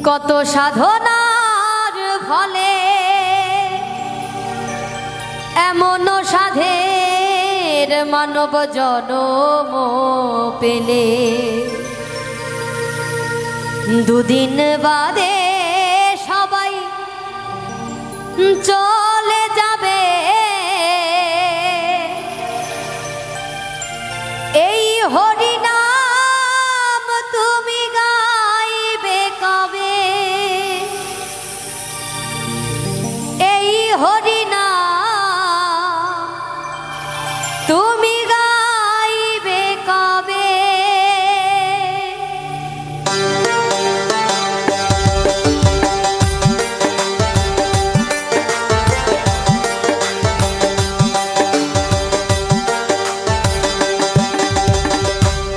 কত সাধনার ফলে এমন সাধের মানব জনম পেলে, দুদিন বাদে সবাই চলে যাবে। এই হরিনাম তুমি গাইবে কবে? এই হরিনাম তুমি গাইবে কবে?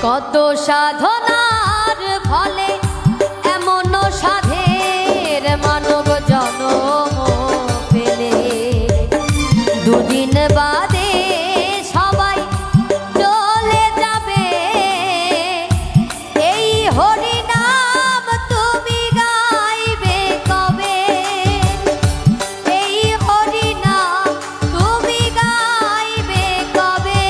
কত সাধনার ফলে এমন সাধের মানব জনম পেলে, দুদিন বাদে সবাই চলে যাবে। এই হরিনাম তুমি গাইবে কবে? এই হরিনাম তুমি গাইবে কবে?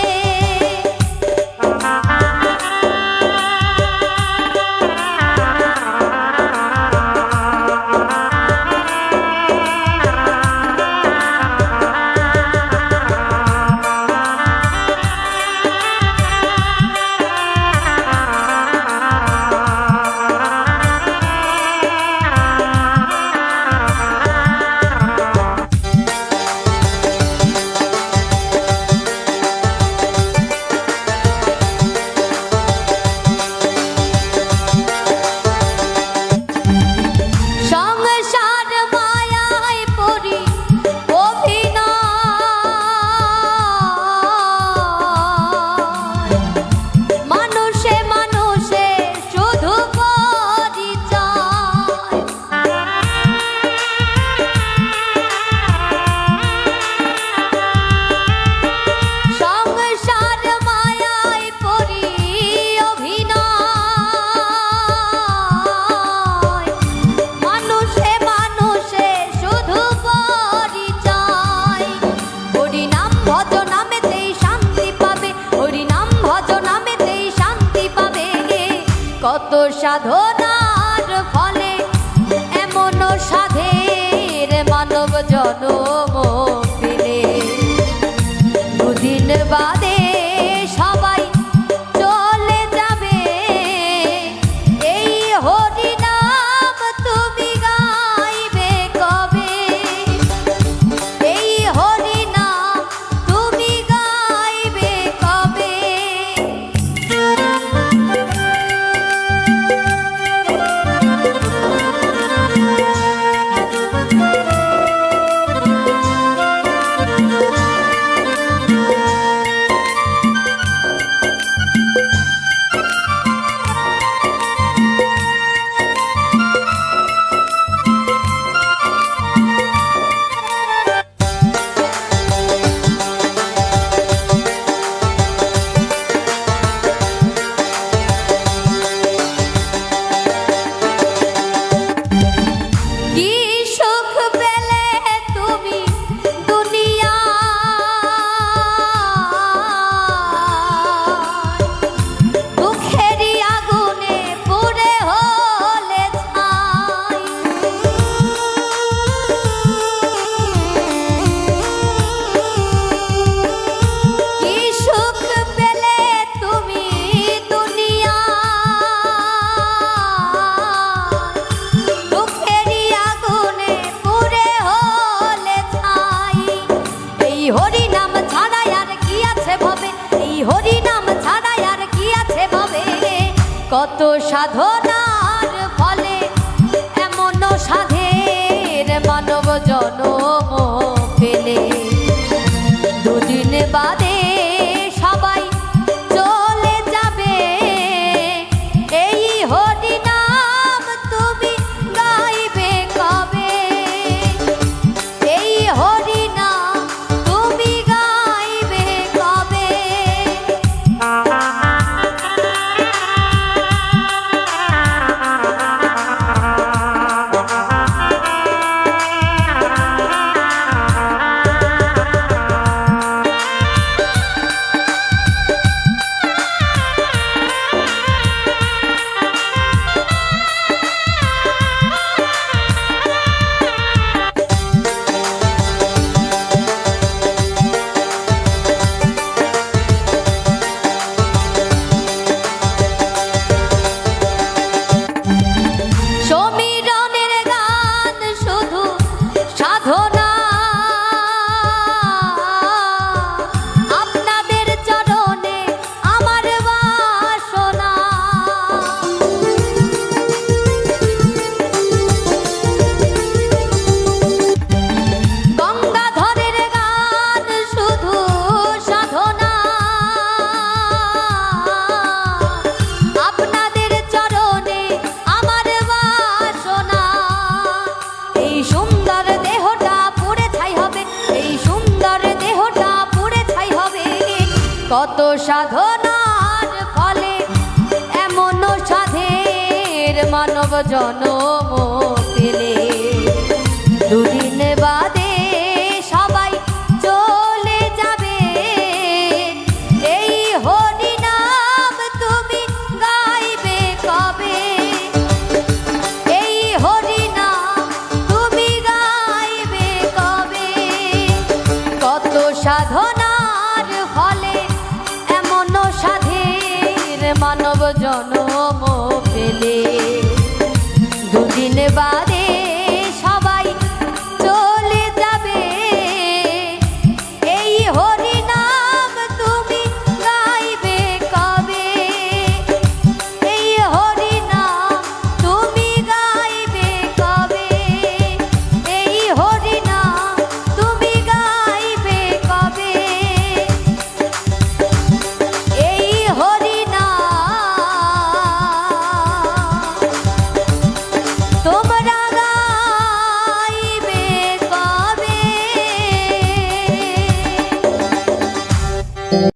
কত সাধনার ফলে এমন সাধের মানব জনম পেলে, দুদিন বাদে সবাই চলে যাবে। এই হরিনাম তুমি গাইবে কবে? এই হরিনাম তুমি গাইবে কবে? হরিনাম ছাড়া আর কি আছে ভবে? এই হরিনাম ছাড়া আর কি আছে ভবে? কত সাধনার ফলে এমন সাধের মানব জনম পেলে, দুদিন বাদে সবাই চলে যাবে। এই হরিনাম তুমি গাইবে কবে? এই হরিনাম তুমি গাইবে কবে? কত সাধনার ফলে এমন সাধের মানব জনম পেলে দুদিন বাদে সবাই চলে যাবে এই হরি নাম তুমি গাইবে কবে এই হরি নাম তুমি গাইবে কবে কত সাধনার ফলে এমন সাধের মানব জনম পেলে দুদিন বাদে